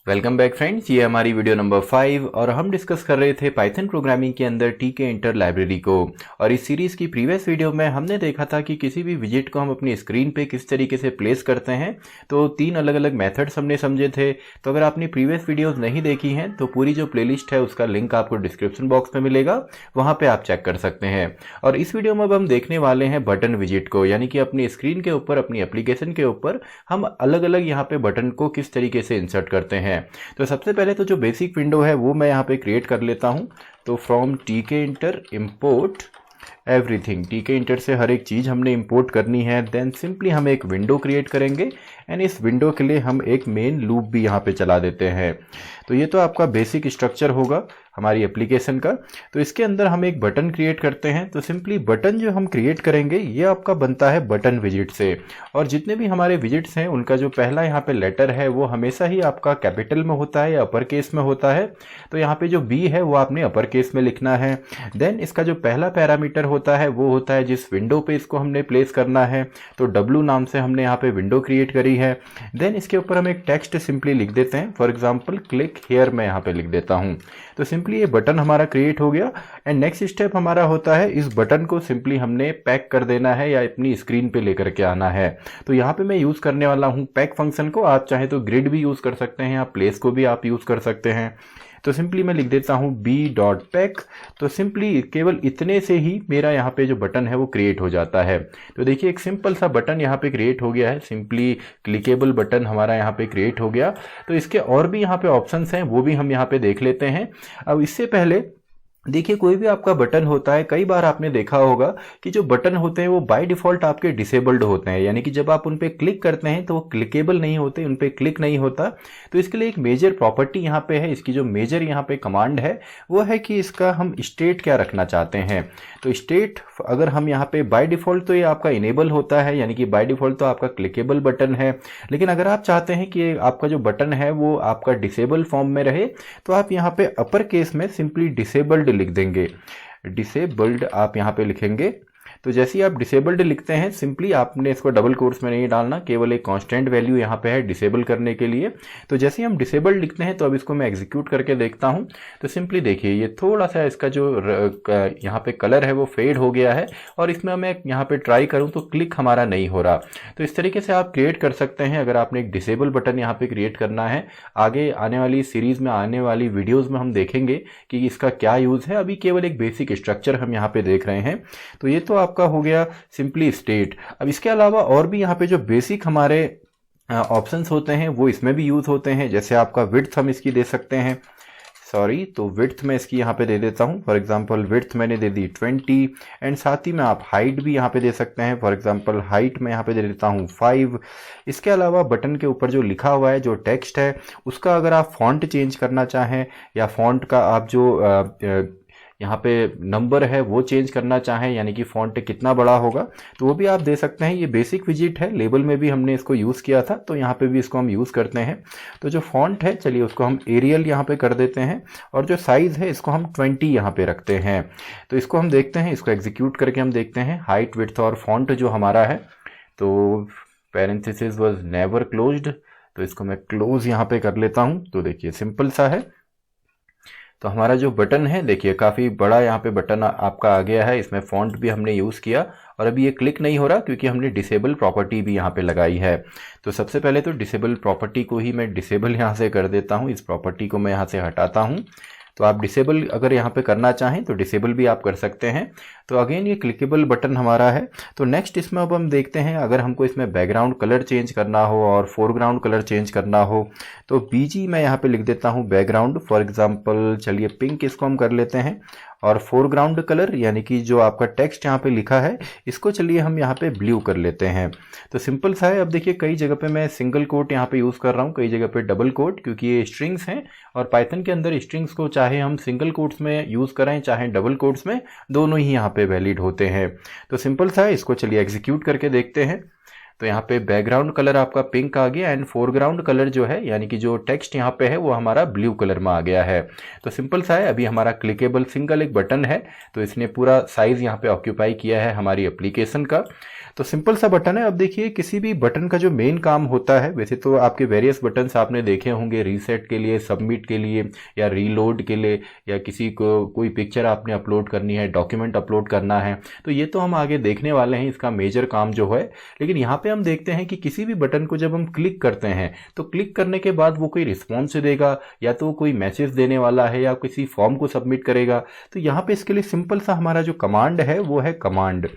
Welcome back friends, ये हमारी video number 5 और हम डिस्कस कर रहे थे पाइथन प्रोग्रामिंग के अंदर टीके इंटर लाइब्रेरी को। और इस सीरीज़ की प्रीवियस वीडियो में हमने देखा था कि किसी भी विजिट को हम अपनी स्क्रीन पे किस तरीके से प्लेस करते हैं। तो 3 अलग अलग मेथड्स हमने समझे थे। तो अगर आपने प्रीवियस वीडियोज़ नहीं देखी हैं तो पूरी जो प्लेलिस्ट है उसका लिंक आपको डिस्क्रिप्शन बॉक्स में मिलेगा, वहाँ पर आप चेक कर सकते हैं। और इस वीडियो में अब हम देखने वाले हैं बटन विजिट को, यानी कि अपनी स्क्रीन के ऊपर, अपनी एप्लीकेशन के ऊपर हम अलग अलग यहाँ पे बटन को किस तरीके से इंसर्ट करते हैं। तो सबसे पहले तो जो बेसिक विंडो है वो मैं यहाँ पे क्रिएट कर लेता हूँ। तो फ्रॉम टीके इंटर इंपोर्ट एवरीथिंग, टीके इंटर से हर एक चीज़ हमने इंपोर्ट करनी है। देन सिंपली हम एक विंडो क्रिएट करेंगे एंड इस विंडो के लिए हम एक मेन लूप भी यहाँ पे चला देते हैं। तो ये तो आपका बेसिक स्ट्रक्चर होगा हमारी एप्लीकेशन का। तो इसके अंदर हम एक बटन क्रिएट करते हैं। तो सिंपली बटन जो हम क्रिएट करेंगे ये आपका बनता है बटन विजिट से। और जितने भी हमारे विजिट्स हैं उनका जो पहला यहाँ पे लेटर है वो हमेशा ही आपका कैपिटल में होता है या अपर केस में होता है। तो यहाँ पे जो बी है वो आपने अपर केस में लिखना है। देन इसका जो पहला पैरामीटर होता है वो होता है जिस विंडो पे इसको हमने प्लेस करना है। तो W नाम से हमने यहाँ पे विंडो क्रिएट करी है। देन इसके ऊपर हम एक टेक्स्ट सिंपली लिख देते हैं। फॉर एग्जाम्पल क्लिक हेयर मैं यहाँ पे लिख देता हूँ। तो सिंपली ये बटन हमारा क्रिएट हो गया। एंड नेक्स्ट स्टेप हमारा होता है इस बटन को सिंपली हमने पैक कर देना है या अपनी स्क्रीन पे लेकर के आना है। तो यहाँ पे मैं यूज़ करने वाला हूँ पैक फंक्शन को। आप चाहे तो ग्रिड भी यूज़ कर सकते हैं या प्लेस को भी आप यूज़ कर सकते हैं। तो सिंपली मैं लिख देता हूँ b.pack। तो सिंपली केवल इतने से ही मेरा यहाँ पे जो बटन है वो क्रिएट हो जाता है। तो देखिए एक सिंपल सा बटन यहाँ पे क्रिएट हो गया है। सिंपली क्लिकेबल बटन हमारा यहाँ पे क्रिएट हो गया। तो इसके और भी यहाँ पे ऑप्शंस हैं, वो भी हम यहाँ पे देख लेते हैं। अब इससे पहले देखिए कोई भी आपका बटन होता है, कई बार आपने देखा होगा कि जो बटन होते हैं वो बाय डिफ़ॉल्ट आपके डिसेबल्ड होते हैं, यानी कि जब आप उन पे क्लिक करते हैं तो वो क्लिकेबल नहीं होते, उन पे क्लिक नहीं होता। तो इसके लिए एक मेजर प्रॉपर्टी यहाँ पे है। इसकी जो मेजर यहाँ पे कमांड है वो है कि इसका हम स्टेट क्या रखना चाहते हैं। तो स्टेट अगर हम यहाँ पे बाय डिफ़ॉल्ट तो ये आपका इनेबल होता है, यानी कि बाय डिफ़ॉल्ट तो आपका क्लिकेबल बटन है। लेकिन अगर आप चाहते हैं कि आपका जो बटन है वो आपका डिसेबल फॉर्म में रहे तो आप यहाँ पे अपर केस में सिंपली डिसेबल्ड लिख देंगे। डिसेबल्ड आप यहाँ पे लिखेंगे। तो जैसे ही आप डिसेबल्ड लिखते हैं सिंपली आपने इसको डबल कोट्स में नहीं डालना, केवल एक कांस्टेंट वैल्यू यहाँ पे है डिसेबल करने के लिए। तो जैसे ही हम डिसेबल्ड लिखते हैं तो अब इसको मैं एग्जीक्यूट करके देखता हूँ। तो सिंपली देखिए ये थोड़ा सा इसका जो यहाँ पे कलर है वो फेड हो गया है और इसमें मैं यहाँ पे ट्राई करूँ तो क्लिक हमारा नहीं हो रहा। तो इस तरीके से आप क्रिएट कर सकते हैं अगर आपने एक डिसेबल बटन यहाँ पे क्रिएट करना है। आगे आने वाली सीरीज़ में, आने वाली वीडियोज़ में हम देखेंगे कि इसका क्या यूज़ है। अभी केवल एक बेसिक स्ट्रक्चर हम यहाँ पे देख रहे हैं। तो ये तो आपका हो गया सिंपली स्टेट। अब इसके अलावा और भी यहाँ पे जो बेसिक हमारे ऑप्शंस होते हैं वो इसमें भी यूज़ होते हैं। जैसे आपका विड्थ हम इसकी दे सकते हैं, तो विड्थ में इसकी यहाँ पे दे देता हूँ। फॉर एग्जांपल विड्थ मैंने दे दी 20 एंड साथ ही में आप हाइट भी यहाँ पे दे सकते हैं। फॉर एग्जांपल हाइट में यहाँ पे दे देता हूँ 5। इसके अलावा बटन के ऊपर जो लिखा हुआ है, जो टेक्स्ट है, उसका अगर आप फॉन्ट चेंज करना चाहें या फॉन्ट का आप जो यहाँ पे नंबर है वो चेंज करना चाहें, यानी कि फॉन्ट कितना बड़ा होगा, तो वो भी आप दे सकते हैं। ये बेसिक विजिट है, लेबल में भी हमने इसको यूज़ किया था तो यहाँ पे भी इसको हम यूज़ करते हैं। तो जो फॉन्ट है चलिए उसको हम एरियल यहाँ पे कर देते हैं और जो साइज़ है इसको हम 20 यहाँ पे रखते हैं। तो इसको हम देखते हैं, इसको एग्जीक्यूट करके हम देखते हैं हाइट, विड्थ और फॉन्ट जो हमारा है। तो पैरेंथेसिस वाज नेवर क्लोज्ड, तो इसको मैं क्लोज यहाँ पे कर लेता हूँ। तो देखिए सिंपल सा है। तो हमारा जो बटन है देखिए काफ़ी बड़ा यहाँ पे बटन आपका आ गया है। इसमें फॉन्ट भी हमने यूज़ किया और अभी ये क्लिक नहीं हो रहा क्योंकि हमने डिसेबल प्रॉपर्टी भी यहाँ पे लगाई है। तो सबसे पहले तो डिसेबल प्रॉपर्टी को ही मैं डिसेबल यहाँ से कर देता हूँ। इस प्रॉपर्टी को मैं यहाँ से हटाता हूँ। तो आप डिसेबल अगर यहाँ पे करना चाहें तो डिसेबल भी आप कर सकते हैं। तो अगेन ये क्लिकेबल बटन हमारा है। तो नेक्स्ट इसमें अब हम देखते हैं अगर हमको इसमें बैकग्राउंड कलर चेंज करना हो और फोरग्राउंड कलर चेंज करना हो तो बीजी मैं यहाँ पे लिख देता हूँ बैकग्राउंड। फॉर एग्जांपल चलिए पिंक इसको हम कर लेते हैं और फोरग्राउंड कलर यानी कि जो आपका टेक्स्ट यहाँ पे लिखा है इसको चलिए हम यहाँ पे ब्लू कर लेते हैं। तो सिंपल सा है। अब देखिए कई जगह पे मैं सिंगल कोट यहाँ पे यूज़ कर रहा हूँ, कई जगह पे डबल कोट, क्योंकि ये स्ट्रिंग्स हैं और पाइथन के अंदर स्ट्रिंग्स को चाहे हम सिंगल कोट्स में यूज़ करें चाहे डबल कोट्स में, दोनों ही यहाँ पे वैलिड होते हैं। तो सिंपल सा है, इसको चलिए एग्जीक्यूट करके देखते हैं। तो यहाँ पे बैकग्राउंड कलर आपका पिंक आ गया एंड फोरग्राउंड कलर जो है यानी कि जो टेक्स्ट यहाँ पे है वो हमारा ब्लू कलर में आ गया है। तो सिंपल सा है, अभी हमारा क्लिकेबल सिंगल एक बटन है तो इसने पूरा साइज यहाँ पे ऑक्यूपाई किया है हमारी एप्लीकेशन का। तो सिंपल सा बटन है। अब देखिए किसी भी बटन का जो मेन काम होता है, वैसे तो आपके वेरियस बटन्स आपने देखे होंगे रीसेट के लिए, सबमिट के लिए या रीलोड के लिए, या किसी को कोई पिक्चर आपने अपलोड करनी है, डॉक्यूमेंट अपलोड करना है, तो ये तो हम आगे देखने वाले हैं इसका मेजर काम जो है। लेकिन यहाँ पे हम देखते हैं कि किसी भी बटन को जब हम क्लिक करते हैं तो क्लिक करने के बाद वो कोई रिस्पॉन्स देगा या तो कोई मैसेज देने वाला है या किसी फॉर्म को सबमिट करेगा। तो यहाँ पे इसके लिए सिंपल सा हमारा जो कमांड है वो है कमांड।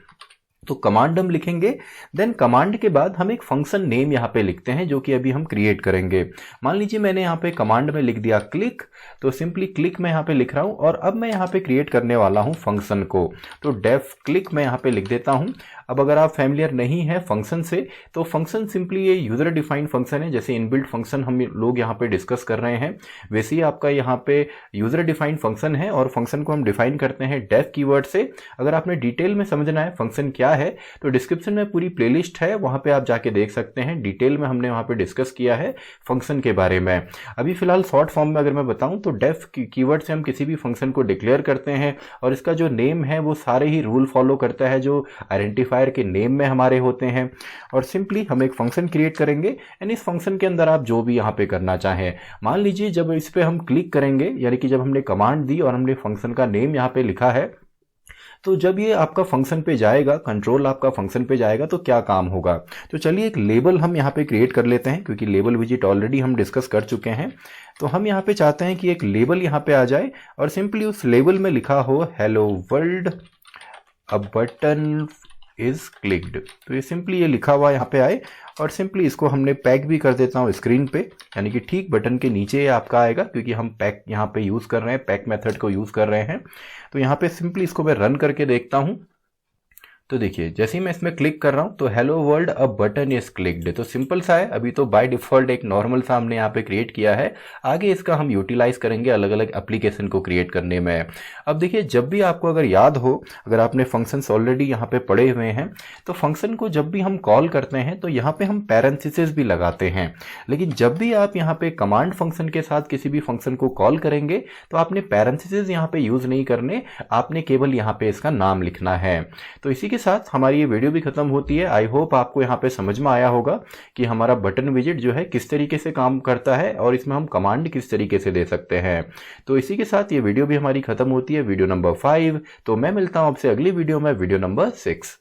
तो कमांड हम लिखेंगे, देन कमांड के बाद हम एक फंक्शन नेम यहाँ पे लिखते हैं जो कि अभी हम क्रिएट करेंगे। मान लीजिए मैंने यहाँ पे कमांड में लिख दिया क्लिक, तो सिंपली क्लिक मैं यहाँ पे लिख रहा हूँ और अब मैं यहाँ पे क्रिएट करने वाला हूँ फंक्शन को। तो डेफ क्लिक मैं यहाँ पे लिख देता हूँ। अब अगर आप फैमिलियर नहीं है फंक्शन से तो फंक्शन सिंपली ये यूजर डिफाइंड फंक्शन है, जैसे इनबिल्ट फंक्शन हम लोग यहाँ पे डिस्कस कर रहे हैं वैसे ही आपका यहाँ पे यूजर डिफाइंड फंक्शन है और फंक्शन को हम डिफाइन करते हैं डेफ कीवर्ड से। अगर आपने डिटेल में समझना है फंक्शन क्या है तो डिस्क्रिप्शन में पूरी प्लेलिस्ट है, वहां पे आप जाके देख सकते हैं। डिटेल में हमने वहां पे डिस्कस किया है फंक्शन के बारे में। अभी फिलहाल शॉर्ट फॉर्म में अगर मैं बताऊं तो डेफ कीवर्ड से हम किसी भी फंक्शन को डिक्लेयर करते हैं और इसका जो नेम है वो सारे ही रूल फॉलो करता है जो आइडेंटिफायर के नेम में हमारे होते हैं। और सिंपली हम एक फंक्शन क्रिएट करेंगे एंड इस फंक्शन के अंदर आप जो भी यहाँ पे करना चाहें, मान लीजिए जब इस पे हम क्लिक करेंगे यानी कि जब हमने कमांड दी और हमने फंक्शन का नेम यहाँ पे लिखा है, तो जब ये आपका फंक्शन पे जाएगा, कंट्रोल आपका फंक्शन पे जाएगा तो क्या काम होगा। तो चलिए एक लेबल हम यहाँ पे क्रिएट कर लेते हैं क्योंकि लेबल विजिट ऑलरेडी हम डिस्कस कर चुके हैं। तो हम यहाँ पे चाहते हैं कि एक लेबल यहाँ पे आ जाए और सिंपली उस लेबल में लिखा हो hello world a button is clicked. तो ये सिंपली ये लिखा हुआ यहाँ पे आए और सिंपली इसको हमने पैक भी कर देता हूँ स्क्रीन पे, यानी कि ठीक बटन के नीचे ये आपका आएगा क्योंकि हम पैक यहाँ पे यूज़ कर रहे हैं, पैक मेथड को यूज़ कर रहे हैं। तो यहाँ पे सिंपली इसको मैं रन करके देखता हूँ। तो देखिए जैसे ही मैं इसमें क्लिक कर रहा हूँ तो hello world a button is clicked. तो सिंपल सा है, अभी तो बाय डिफॉल्ट एक नॉर्मल सा हमने यहाँ पे क्रिएट किया है, आगे इसका हम यूटिलाइज करेंगे अलग अलग एप्लीकेशन को क्रिएट करने में। अब देखिए जब भी आपको अगर याद हो, अगर आपने फंक्शंस ऑलरेडी यहाँ पे पढ़े हुए हैं तो फंक्शन को जब भी हम कॉल करते हैं तो यहाँ पे हम पैरेंथेसिस भी लगाते हैं, लेकिन जब भी आप यहाँ पे कमांड फंक्शन के साथ किसी भी फंक्शन को कॉल करेंगे तो आपने पैरेंथेसिस यहाँ पे यूज नहीं करने, आपने केवल यहाँ पे इसका नाम लिखना है। तो इसी के साथ हमारी ये वीडियो भी खत्म होती है। आई होप आपको यहाँ पे समझ में आया होगा कि हमारा बटन विजिट जो है किस तरीके से काम करता है और इसमें हम कमांड किस तरीके से दे सकते हैं। तो इसी के साथ ये वीडियो भी हमारी खत्म होती है, वीडियो नंबर 5। तो मैं मिलता हूँ आपसे अगली वीडियो में, वीडियो नंबर 6।